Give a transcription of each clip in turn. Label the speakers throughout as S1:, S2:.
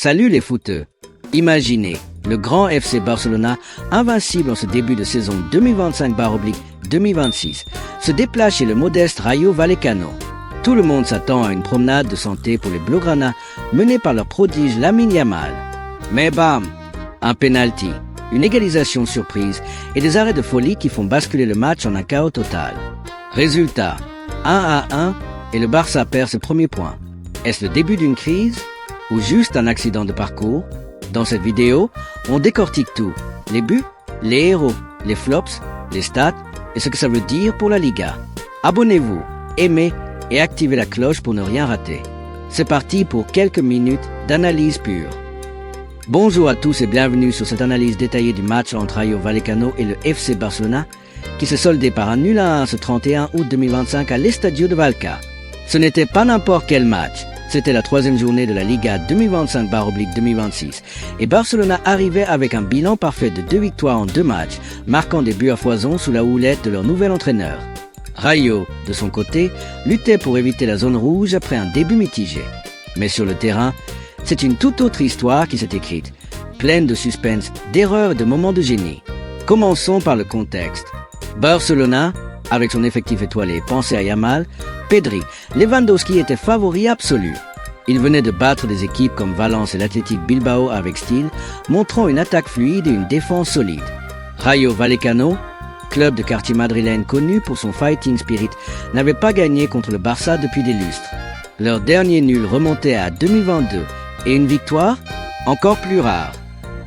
S1: Salut les footeux. Imaginez le grand FC Barcelona, invincible en ce début de saison 2025/2026, se déplace chez le modeste Rayo Vallecano. Tout le monde s'attend à une promenade de santé pour les Blaugrana, menés par leur prodige Lamine Yamal. Mais bam, un penalty, une égalisation surprise et des arrêts de folie qui font basculer le match en un chaos total. Résultat, 1-1 et le Barça perd ses premiers points. Est-ce le début d'une crise ou juste un accident de parcours? Dans cette vidéo, on décortique tout. Les buts, les héros, les flops, les stats et ce que ça veut dire pour la Liga. Abonnez-vous, aimez et activez la cloche pour ne rien rater. C'est parti pour quelques minutes d'analyse pure. Bonjour à tous et bienvenue sur cette analyse détaillée du match entre Rayo Vallecano et le FC Barcelona qui s'est soldé par un 0-1 ce 31 août 2025 à l'Estadio de Valca. Ce n'était pas n'importe quel match. C'était la troisième journée de la Liga 2025/2026 et Barcelona arrivait avec un bilan parfait de 2 victoires en 2 matchs, marquant des buts à foison sous la houlette de leur nouvel entraîneur. Rayo, de son côté, luttait pour éviter la zone rouge après un début mitigé. Mais sur le terrain, c'est une toute autre histoire qui s'est écrite, pleine de suspense, d'erreurs et de moments de génie. Commençons par le contexte. Barcelona, avec son effectif étoilé, pensez à Yamal, Pedri, Lewandowski était favori absolu. Il venait de battre des équipes comme Valence et l'Athletic Bilbao avec style, montrant une attaque fluide et une défense solide. Rayo Vallecano, club de quartier madrilène connu pour son fighting spirit, n'avait pas gagné contre le Barça depuis des lustres. Leur dernier nul remontait à 2022 et une victoire encore plus rare.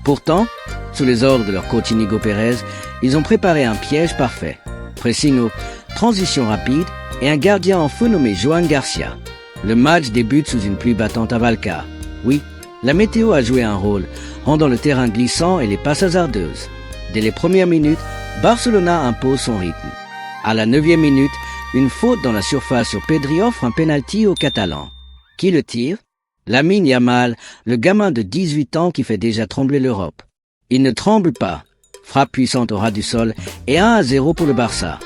S1: Pourtant, sous les ordres de leur coach Inigo Pérez, ils ont préparé un piège parfait. Pressing haut, transition rapide et un gardien en feu nommé Joan Garcia. Le match débute sous une pluie battante à Valca. Oui, la météo a joué un rôle, rendant le terrain glissant et les passes hasardeuses. Dès les premières minutes, Barcelona impose son rythme. À la 9e minute, une faute dans la surface sur Pedri offre un penalty aux Catalans. Qui le tire? Lamine Yamal, le gamin de 18 ans qui fait déjà trembler l'Europe. Il ne tremble pas. Frappe puissante au ras du sol et 1-0 pour le Barça.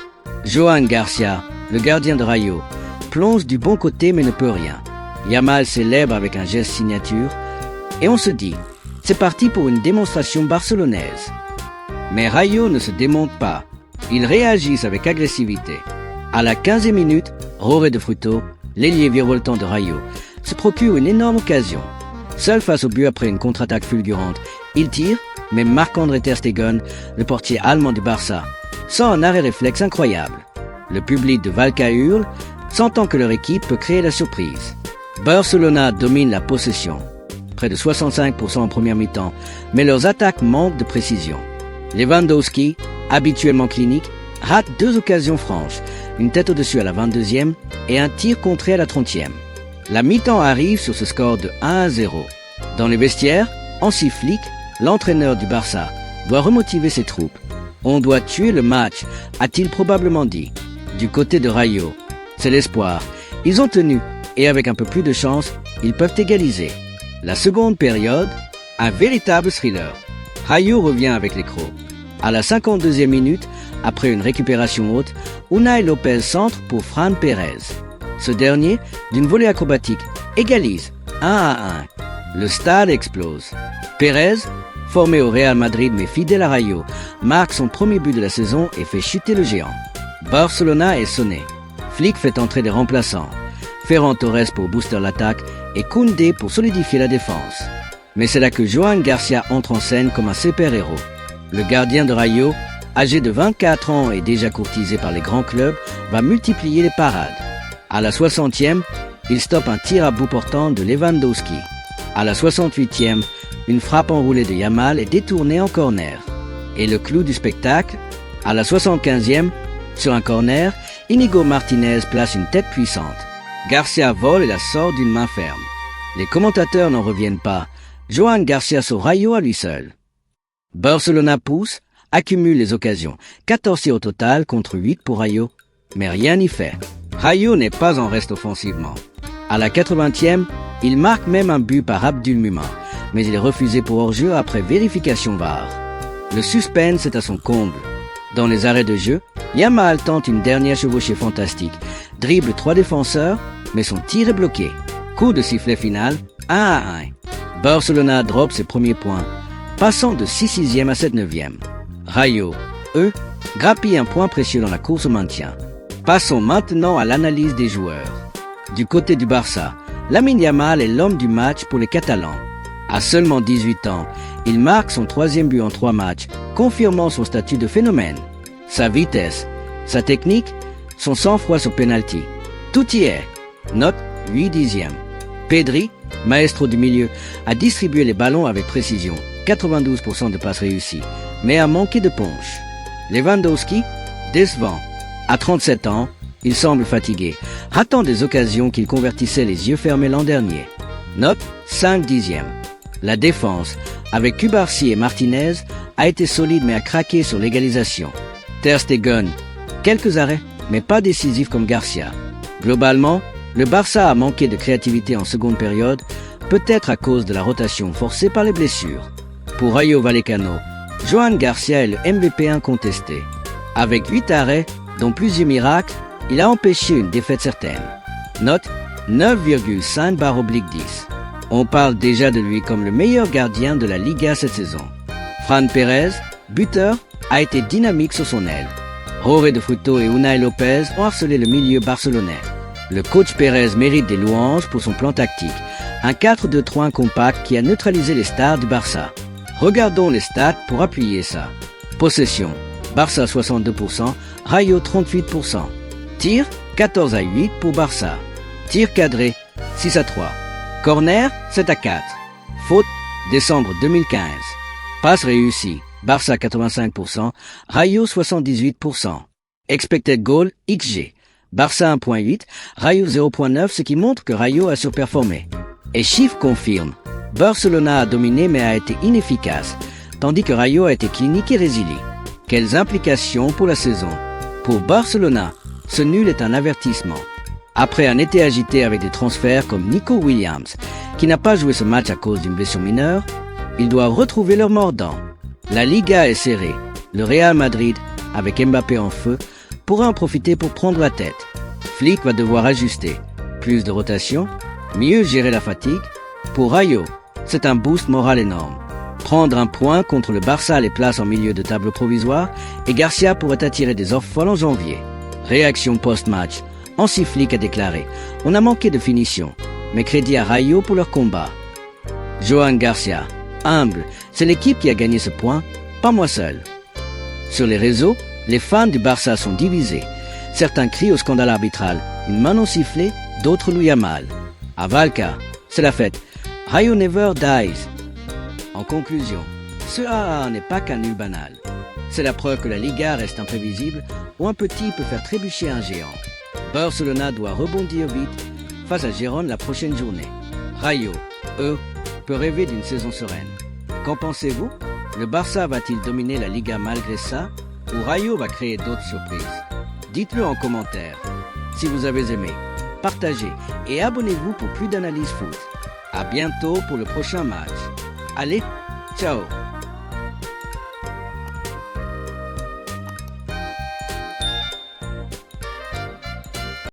S1: Joan Garcia, le gardien de Rayo, plonge du bon côté mais ne peut rien. Yamal célèbre avec un geste signature et on se dit, c'est parti pour une démonstration barcelonaise. Mais Rayo ne se démonte pas. Ils réagissent avec agressivité. À la 15e minute, Roré de Fruto, l'ailier virevoltant de Rayo, se procure une énorme occasion. Seul face au but après une contre-attaque fulgurante, il tire, mais Marc-André ter Stegen, le portier allemand du Barça, sent un arrêt réflexe incroyable. Le public de Valca hurle, sentant que leur équipe peut créer la surprise. Barcelona domine la possession, près de 65% en première mi-temps, mais leurs attaques manquent de précision. Lewandowski, habituellement clinique, rate 2 occasions franches, une tête au-dessus à la 22e et un tir contré à la 30e. La mi-temps arrive sur ce score de 1-0. Dans les vestiaires, Hansi Flick, l'entraîneur du Barça, doit remotiver ses troupes. On doit tuer le match, a-t-il probablement dit. Du côté de Rayo, c'est l'espoir. Ils ont tenu et avec un peu plus de chance, ils peuvent égaliser. La seconde période, un véritable thriller. Rayo revient avec les crocs. À la 52e minute, après une récupération haute, Unai Lopez centre pour Fran Pérez. Ce dernier, d'une volée acrobatique, égalise 1-1. Le stade explose. Pérez, formé au Real Madrid mais fidèle à Rayo, marque son premier but de la saison et fait chuter le géant. Barcelona est sonné. Flick fait entrer des remplaçants. Ferran Torres pour booster l'attaque et Koundé pour solidifier la défense. Mais c'est là que Joan Garcia entre en scène comme un super-héros. Le gardien de Rayo, âgé de 24 ans et déjà courtisé par les grands clubs, va multiplier les parades. À la 60e, il stoppe un tir à bout portant de Lewandowski. À la 68e, une frappe enroulée de Yamal est détournée en corner. Et le clou du spectacle, à la 75e, sur un corner, Inigo Martinez place une tête puissante. Garcia vole et la sort d'une main ferme. Les commentateurs n'en reviennent pas. Joan Garcia sauve Rayo à lui seul. Barcelona pousse, accumule les occasions. 14 tirs au total contre 8 pour Rayo. Mais rien n'y fait. Rayo n'est pas en reste offensivement. À la 80e, il marque même un but par Abdul Muma, mais il est refusé pour hors-jeu après vérification VAR. Le suspense est à son comble. Dans les arrêts de jeu, Yamal tente une dernière chevauchée fantastique, dribble 3 défenseurs, mais son tir est bloqué. Coup de sifflet final, 1-1. Barcelona drop ses premiers points, passant de 6/6 à 7/9. Rayo, eux, grappillent un point précieux dans la course au maintien. Passons maintenant à l'analyse des joueurs. Du côté du Barça, Lamine Yamal est l'homme du match pour les Catalans. À seulement 18 ans, il marque son 3e but en 3 matchs, confirmant son statut de phénomène. Sa vitesse, sa technique, son sang-froid sur penalty. Tout y est. Note 8/10. Pedri, maestro du milieu, a distribué les ballons avec précision, 92% de passes réussies, mais a manqué de punch. Lewandowski, décevant. À 37 ans, il semble fatigué, ratant des occasions qu'il convertissait les yeux fermés l'an dernier. Note 5/10. La défense, avec Cubarsí et Martinez, a été solide mais a craqué sur l'égalisation. Ter Stegen, quelques arrêts, mais pas décisifs comme Garcia. Globalement, le Barça a manqué de créativité en seconde période, peut-être à cause de la rotation forcée par les blessures. Pour Rayo Vallecano, Joan Garcia est le MVP incontesté. Avec 8 arrêts, dont plusieurs miracles, il a empêché une défaite certaine. Note 9,5/10. On parle déjà de lui comme le meilleur gardien de la Liga cette saison. Fran Pérez, buteur, a été dynamique sur son aile. Jorge de Fruto et Unai Lopez ont harcelé le milieu barcelonais. Le coach Pérez mérite des louanges pour son plan tactique, un 4-2-3-1 compact qui a neutralisé les stars du Barça. Regardons les stats pour appuyer ça. Possession, Barça 62%, Rayo 38%. Tir, 14/8 pour Barça. Tir cadré, 6/3. Corner, 7/4. Faute, décembre 2015. Passe réussie, Barça 85%, Rayo 78%. Expected goal, XG. Barça 1.8, Rayo 0.9, ce qui montre que Rayo a surperformé. Et chiffres confirment, Barcelona a dominé mais a été inefficace, tandis que Rayo a été clinique et résilient. Quelles implications pour la saison? Pour Barcelona, ce nul est un avertissement. Après un été agité avec des transferts comme Nico Williams, qui n'a pas joué ce match à cause d'une blessure mineure, ils doivent retrouver leur mordant. La Liga est serrée. Le Real Madrid, avec Mbappé en feu, pourra en profiter pour prendre la tête. Flick va devoir ajuster. Plus de rotation, mieux gérer la fatigue. Pour Rayo, c'est un boost moral énorme. Prendre un point contre le Barça les place en milieu de tableau provisoire et Garcia pourrait attirer des offres folles en janvier. Réaction post-match. Hansi Flick a déclaré « On a manqué de finition, mais crédit à Rayo pour leur combat. » Joan Garcia, humble, c'est l'équipe qui a gagné ce point, pas moi seul. Sur les réseaux, les fans du Barça sont divisés. Certains crient au scandale arbitral, une main non sifflée, d'autres louent Yamal. À Valca, c'est la fête. Rayo never dies. En conclusion, ce AA n'est pas qu'un nul banal. C'est la preuve que la Liga reste imprévisible, où un petit peut faire trébucher un géant. Barcelona doit rebondir vite face à Gérone la prochaine journée. Rayo, eux, peut rêver d'une saison sereine. Qu'en pensez-vous? Le Barça va-t-il dominer la Liga malgré ça? Ou Rayo va créer d'autres surprises? Dites-le en commentaire. Si vous avez aimé, partagez et abonnez-vous pour plus d'analyses foot. À bientôt pour le prochain match. Allez, ciao!